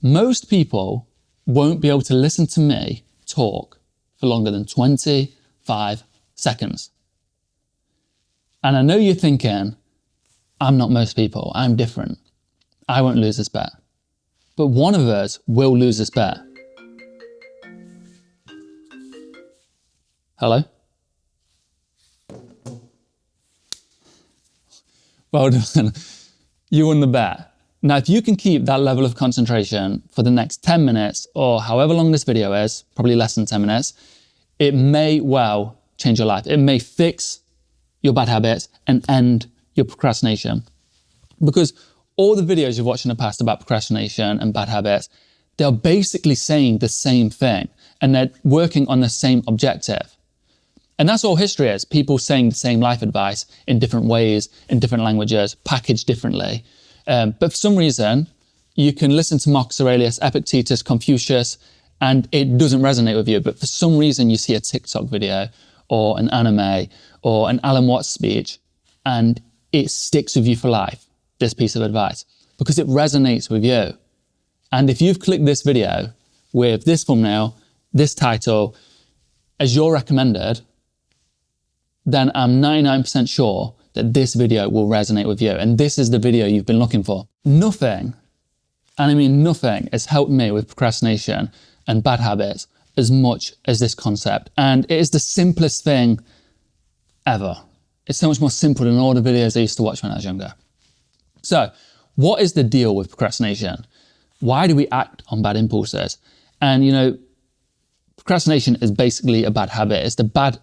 Most people won't be able to listen to me talk for longer than 25 seconds. And I know you're thinking, I'm not most people, I'm different. I won't lose this bet. But one of us will lose this bet. Hello? Well done. You won the bet. Now, if you can keep that level of concentration for the next 10 minutes or however long this video is, probably less than 10 minutes, it may well change your life. It may fix your bad habits and end your procrastination. Because all the videos you've watched in the past about procrastination and bad habits, they're basically saying the same thing and they're working on the same objective. And that's all history is, people saying the same life advice in different ways, in different languages, packaged differently. But for some reason, you can listen to Marcus Aurelius, Epictetus, Confucius, and it doesn't resonate with you. But for some reason, you see a TikTok video or an anime or an Alan Watts speech, and it sticks with you for life, this piece of advice, because it resonates with you. And if you've clicked this video with this thumbnail, this title, as your recommended, then I'm 99% sure that this video will resonate with you. And this is the video you've been looking for. Nothing, and I mean nothing, has helped me with procrastination and bad habits as much as this concept. And it is the simplest thing ever. It's so much more simple than all the videos I used to watch when I was younger. So, what is the deal with procrastination? Why do we act on bad impulses? And you know, procrastination is basically a bad habit. It's the bad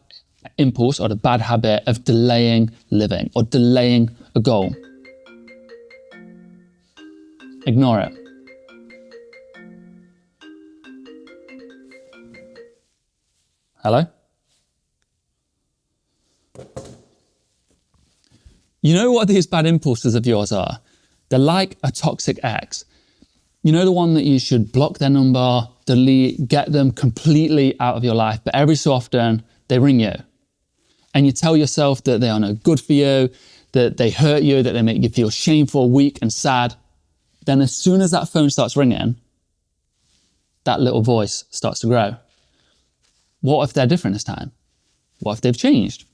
impulse or the bad habit of delaying living or delaying a goal. Ignore it. Hello? You know what these bad impulses of yours are? They're like a toxic ex. You know the one that you should block their number, delete, get them completely out of your life, but every so often they ring you. And you tell yourself that they are no good for you, that they hurt you, that they make you feel shameful, weak and sad. Then as soon as that phone starts ringing, that little voice starts to grow. What if they're different this time? What if they've changed?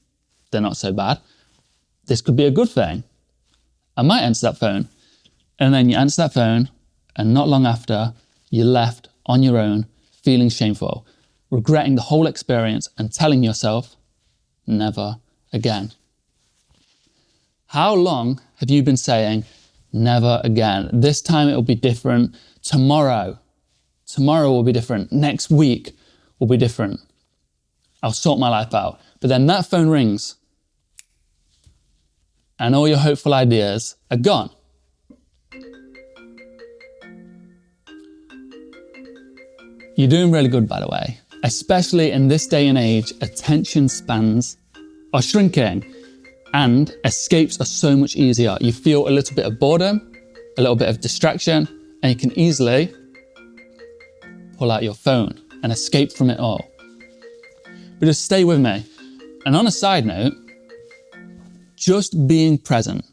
They're not so bad. This could be a good thing. I might answer that phone. And then you answer that phone, and not long after, you're left on your own, feeling shameful, regretting the whole experience and telling yourself, never again. How long have you been saying, never again? This time it will be different. Tomorrow will be different. Next week will be different. I'll sort my life out. But then that phone rings and all your hopeful ideas are gone. You're doing really good, by the way. Especially in this day and age, attention spans are shrinking and escapes are so much easier. You feel a little bit of boredom, a little bit of distraction, and you can easily pull out your phone and escape from it all. But just stay with me. And on a side note, just being present,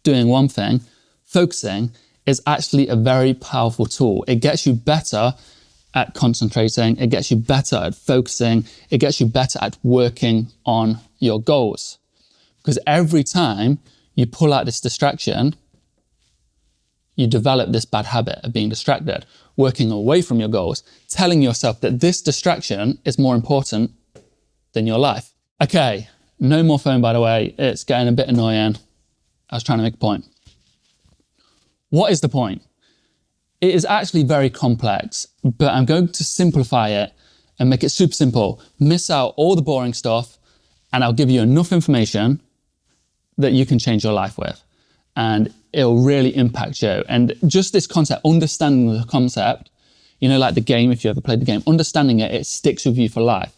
doing one thing, focusing, is actually a very powerful tool. It gets you better at concentrating, it gets you better at focusing, it gets you better at working on your goals. Because every time you pull out this distraction, you develop this bad habit of being distracted, working away from your goals, telling yourself that this distraction is more important than your life. Okay, no more phone, by the way. It's getting a bit annoying. I was trying to make a point. What is the point? It is actually very complex, but I'm going to simplify it and make it super simple. Miss out all the boring stuff, and I'll give you enough information that you can change your life with. And it'll really impact you. And just this concept, understanding the concept, you know, like the game, if you ever played the game, understanding it, it sticks with you for life.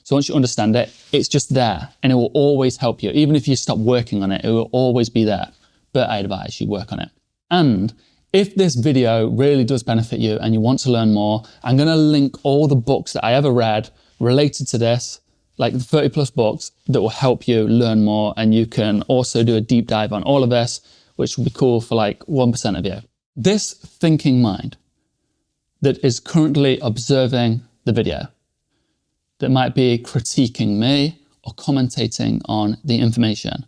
So once you understand it, it's just there and it will always help you. Even if you stop working on it, it will always be there. But I advise you work on it. And if this video really does benefit you and you want to learn more, I'm going to link all the books that I ever read related to this, like the 30 plus books that will help you learn more. And you can also do a deep dive on all of this, which will be cool for like 1% of you. This thinking mind that is currently observing the video, that might be critiquing me or commentating on the information.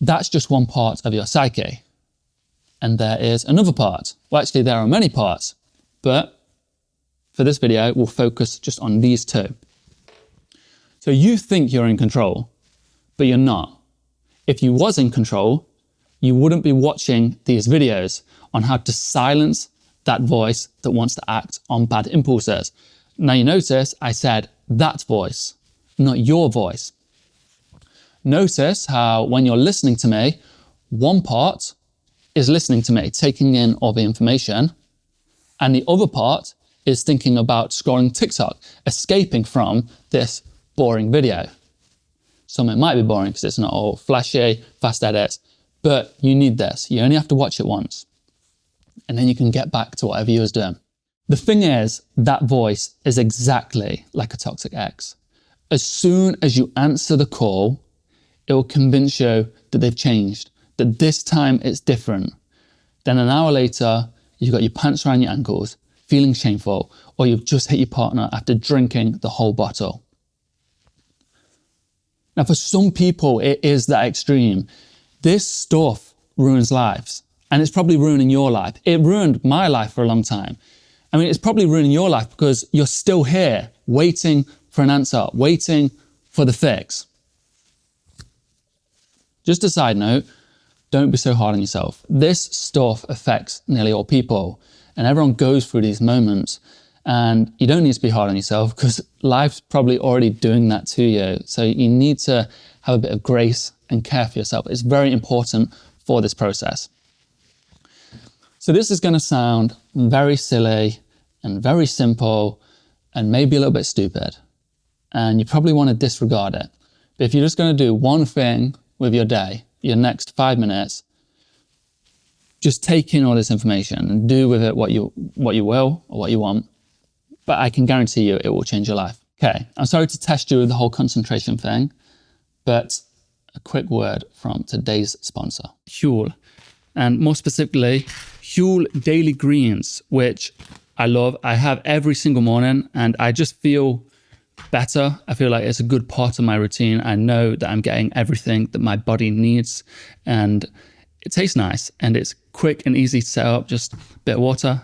That's just one part of your psyche. And there is another part. Well, actually, there are many parts, but for this video, we'll focus just on these two. So you think you're in control, but you're not. If you was in control, you wouldn't be watching these videos on how to silence that voice that wants to act on bad impulses. Now you notice I said that voice, not your voice. Notice how when you're listening to me, one part is listening to me, taking in all the information, and the other part is thinking about scrolling TikTok, escaping from this boring video. Some it might be boring because it's not all flashy, fast edits, but you need this. You only have to watch it once, and then you can get back to whatever you was doing. The thing is, that voice is exactly like a toxic ex. As soon as you answer the call, it will convince you that they've changed, that this time it's different. Then an hour later, you've got your pants around your ankles, feeling shameful, or you've just hit your partner after drinking the whole bottle. Now, for some people, it is that extreme. This stuff ruins lives, and it's probably ruining your life. It ruined my life for a long time. I mean, it's probably ruining your life because you're still here, waiting for an answer, waiting for the fix. Just a side note, don't be so hard on yourself. This stuff affects nearly all people, and everyone goes through these moments, and you don't need to be hard on yourself because life's probably already doing that to you. So you need to have a bit of grace and care for yourself. It's very important for this process. So this is going to sound very silly and very simple and maybe a little bit stupid, and you probably want to disregard it. But if you're just going to do one thing with your day, your next 5 minutes, just take in all this information and do with it what you will or what you want. But I can guarantee you it will change your life. Okay, I'm sorry to test you with the whole concentration thing, but a quick word from today's sponsor, Huel. And more specifically, Huel Daily Greens, which I love. I have every single morning and I just feel better. I feel like it's a good part of my routine. I know that I'm getting everything that my body needs, and it tastes nice and it's quick and easy to set up. Just a bit of water,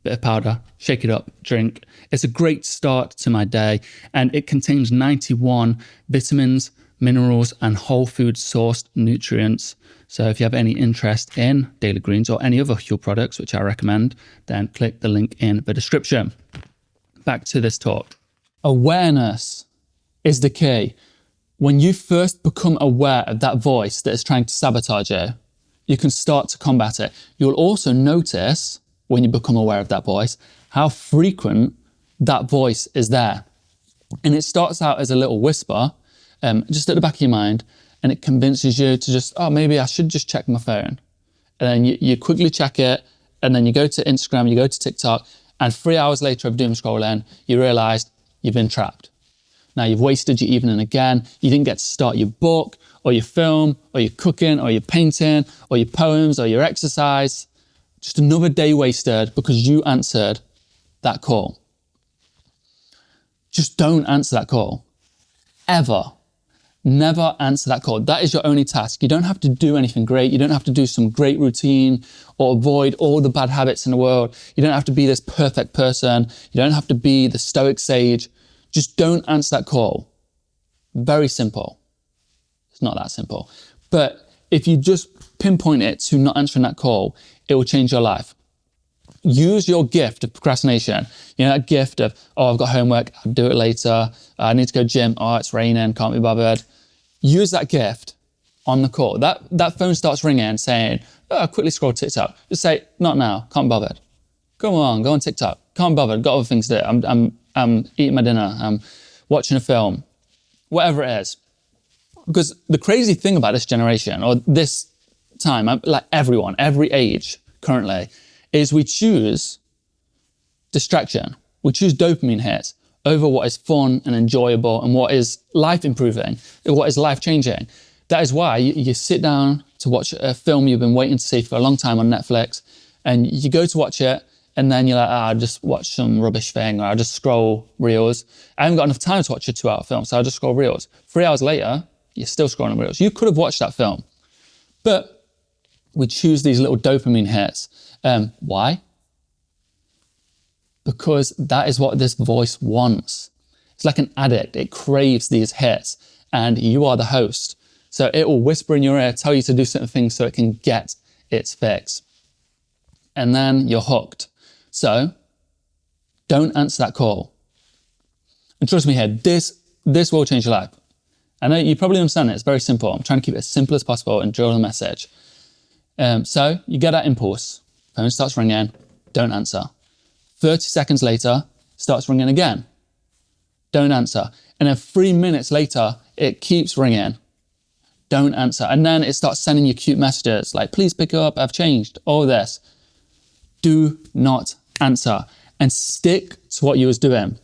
bit of powder, shake it up, drink. It's a great start to my day, and it contains 91 vitamins, minerals, and whole food sourced nutrients. So if you have any interest in Daily Greens or any other Huel products, which I recommend, then click the link in the description. Back to this talk. Awareness is the key. When you first become aware of that voice that is trying to sabotage you, you can start to combat it. You'll also notice, when you become aware of that voice, how frequent that voice is there. And it starts out as a little whisper, just at the back of your mind, and it convinces you to just, oh, maybe I should just check my phone. And then you quickly check it, and then you go to Instagram, you go to TikTok, and 3 hours later of doom scrolling, you realized you've been trapped. Now you've wasted your evening again. You didn't get to start your book or your film or your cooking or your painting or your poems or your exercise. Just another day wasted because you answered that call. Just don't answer that call. Ever. Never answer that call. That is your only task. You don't have to do anything great. You don't have to do some great routine or avoid all the bad habits in the world. You don't have to be this perfect person. You don't have to be the Stoic sage. Just don't answer that call. Very simple. It's not that simple. But if you just pinpoint it to not answering that call, it will change your life. Use your gift of procrastination. You know, that gift of, oh, I've got homework, I'll do it later. I need to go gym. Oh, it's raining, can't be bothered. Use that gift on the call. That phone starts ringing saying, oh, I'll quickly scroll TikTok. Just say, not now, can't be bothered. Go on TikTok. Can't be bothered, got other things to do. I'm eating my dinner, I'm watching a film, whatever it is. Because the crazy thing about this generation, or this time, like everyone, every age currently, is we choose distraction. We choose dopamine hits over what is fun and enjoyable and what is life improving, what is life changing. That is why you sit down to watch a film you've been waiting to see for a long time on Netflix, and you go to watch it, and then you're like, I'll just watch some rubbish thing, or I'll just scroll reels. I haven't got enough time to watch a 2-hour film, so I'll just scroll reels. 3 hours later, you're still scrolling reels. You could have watched that film, but we choose these little dopamine hits. Why? Because that is what this voice wants. It's like an addict. It craves these hits, and you are the host. So it will whisper in your ear, tell you to do certain things so it can get its fix. And then you're hooked. So don't answer that call. And trust me here, this will change your life. I know you probably understand it. It's very simple. I'm trying to keep it as simple as possible and drill the message. So you get that impulse. Phone starts ringing. Don't answer. 30 seconds later, starts ringing again. Don't answer. And then 3 minutes later, it keeps ringing. Don't answer. And then it starts sending you cute messages like, please pick up, I've changed, all this. Do not answer and stick to what you was doing.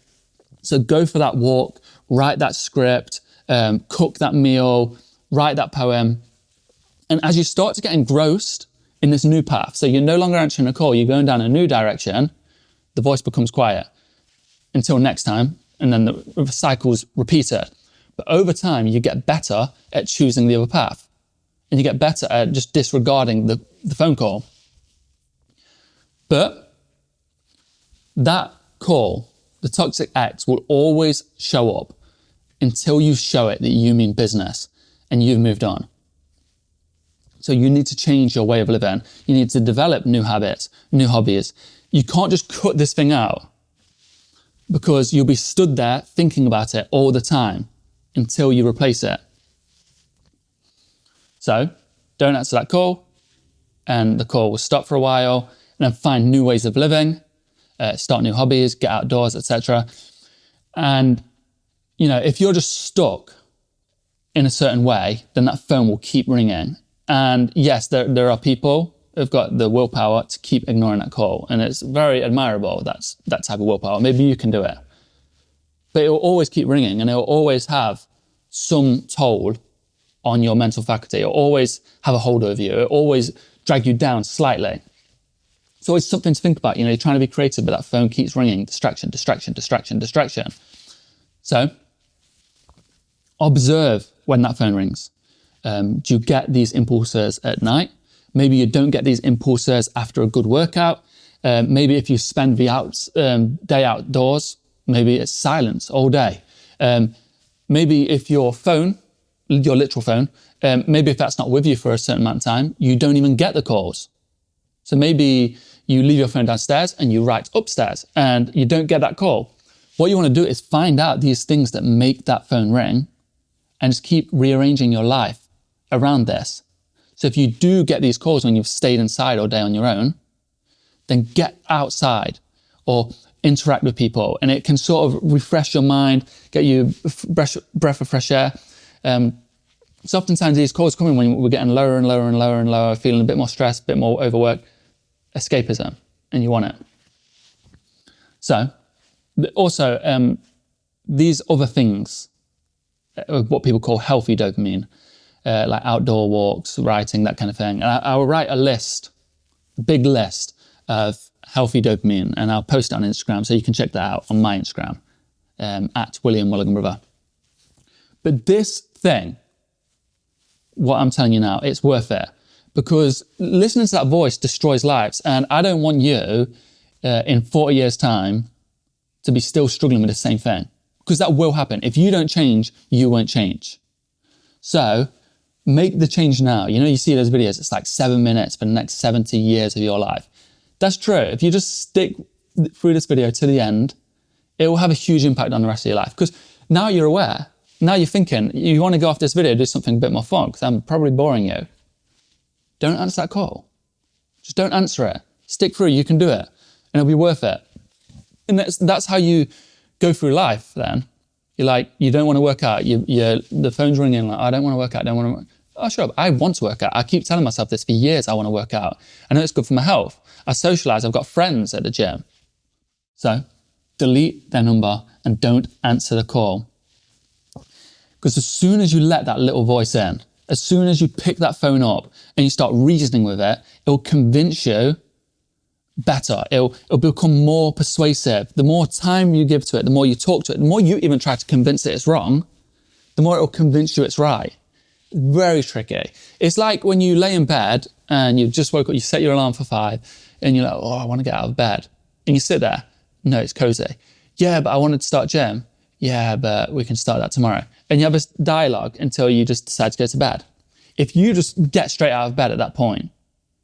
So go for that walk, write that script, cook that meal, write that poem. And as you start to get engrossed in this new path, so you're no longer answering a call, you're going down a new direction, the voice becomes quiet until next time, and then the cycle's repeated. But over time, you get better at choosing the other path, and you get better at just disregarding the phone call. But that call, the toxic X, will always show up until you show it that you mean business and you've moved on. So you need to change your way of living. You need to develop new habits, new hobbies. You can't just cut this thing out because you'll be stood there thinking about it all the time until you replace it. So don't answer that call, and the call will stop for a while, and then find new ways of living, start new hobbies, get outdoors, etc. And, if you're just stuck in a certain way, then that phone will keep ringing. And yes, there are people who've got the willpower to keep ignoring that call, and it's very admirable, that type of willpower. Maybe you can do it. But it will always keep ringing, and it will always have some toll on your mental faculty. It will always have a hold over you. It will always drag you down slightly. It's always something to think about. You're trying to be creative, but that phone keeps ringing. Distraction, distraction, distraction, distraction. So observe when that phone rings. Do you get these impulses at night? Maybe you don't get these impulses after a good workout. Maybe if you spend the day outdoors, maybe it's silence all day. Maybe if your phone, your literal phone, maybe if that's not with you for a certain amount of time, you don't even get the calls. So maybe you leave your phone downstairs and you write upstairs and you don't get that call. What you want to do is find out these things that make that phone ring and just keep rearranging your life around this. So if you do get these calls when you've stayed inside all day on your own, then get outside or interact with people, and it can sort of refresh your mind, get you a breath of fresh air. So oftentimes these calls come in when we're getting lower and lower and lower and lower, feeling a bit more stressed, a bit more overworked, escapism, and you want it. So also these other things, what people call healthy dopamine, like outdoor walks, writing, that kind of thing. And I will write a list, a big list of healthy dopamine, and I'll post it on Instagram, so you can check that out on my Instagram, at William Mulligan Brother. But this thing, what I'm telling you now, it's worth it, because listening to that voice destroys lives. And I don't want you in 40 years' time to be still struggling with the same thing, because that will happen. If you don't change, you won't change. So make the change now. You see those videos, it's like 7 minutes for the next 70 years of your life. That's true. If you just stick through this video to the end, it will have a huge impact on the rest of your life, because now you're aware. Now you're thinking, you want to go off this video, do something a bit more fun, because I'm probably boring you. Don't answer that call. Just don't answer it. Stick through, you can do it, and it'll be worth it. And that's how you go through life then. You're like, you don't want to work out, the phone's ringing, like, I don't want to work out, Oh, shut up, I want to work out. I keep telling myself this for years, I want to work out. I know it's good for my health. I socialise, I've got friends at the gym. So delete their number and don't answer the call. Because as soon as you let that little voice in, as soon as you pick that phone up and you start reasoning with it, it will convince you better. It'll become more persuasive. The more time you give to it, the more you talk to it, the more you even try to convince it it's wrong, the more it'll convince you it's right. Very tricky. It's like when you lay in bed and you just woke up, you set your alarm for 5 and you're like, oh, I want to get out of bed. And you sit there, no, it's cozy. Yeah, but I wanted to start gym. Yeah, but we can start that tomorrow. And you have this dialogue until you just decide to go to bed. If you just get straight out of bed at that point,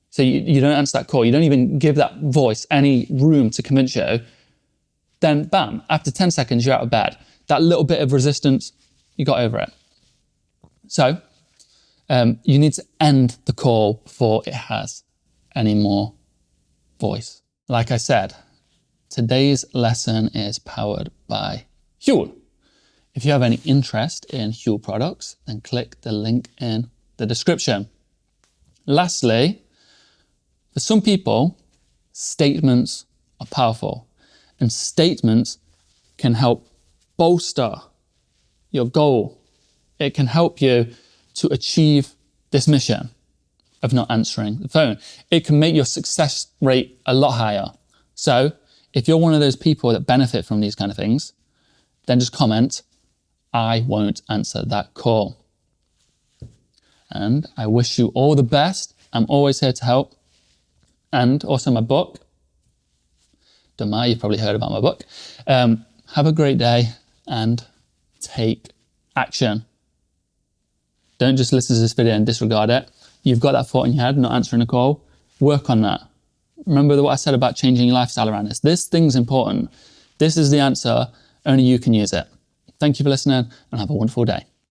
so you don't answer that call, you don't even give that voice any room to convince you, then bam, after 10 seconds, you're out of bed. That little bit of resistance, you got over it. So you need to end the call before it has any more voice. Like I said, today's lesson is powered by Huel. If you have any interest in Huel products, then click the link in the description. Lastly, for some people, statements are powerful, and statements can help bolster your goal. It can help you to achieve this mission of not answering the phone. It can make your success rate a lot higher. So if you're one of those people that benefit from these kind of things, then just comment, I won't answer that call. And I wish you all the best. I'm always here to help. And also my book, don't mind, you've probably heard about my book. Have a great day and take action. Don't just listen to this video and disregard it. You've got that thought in your head, not answering a call. Work on that. Remember what I said about changing your lifestyle around this. This thing's important. This is the answer. Only you can use it. Thank you for listening and have a wonderful day.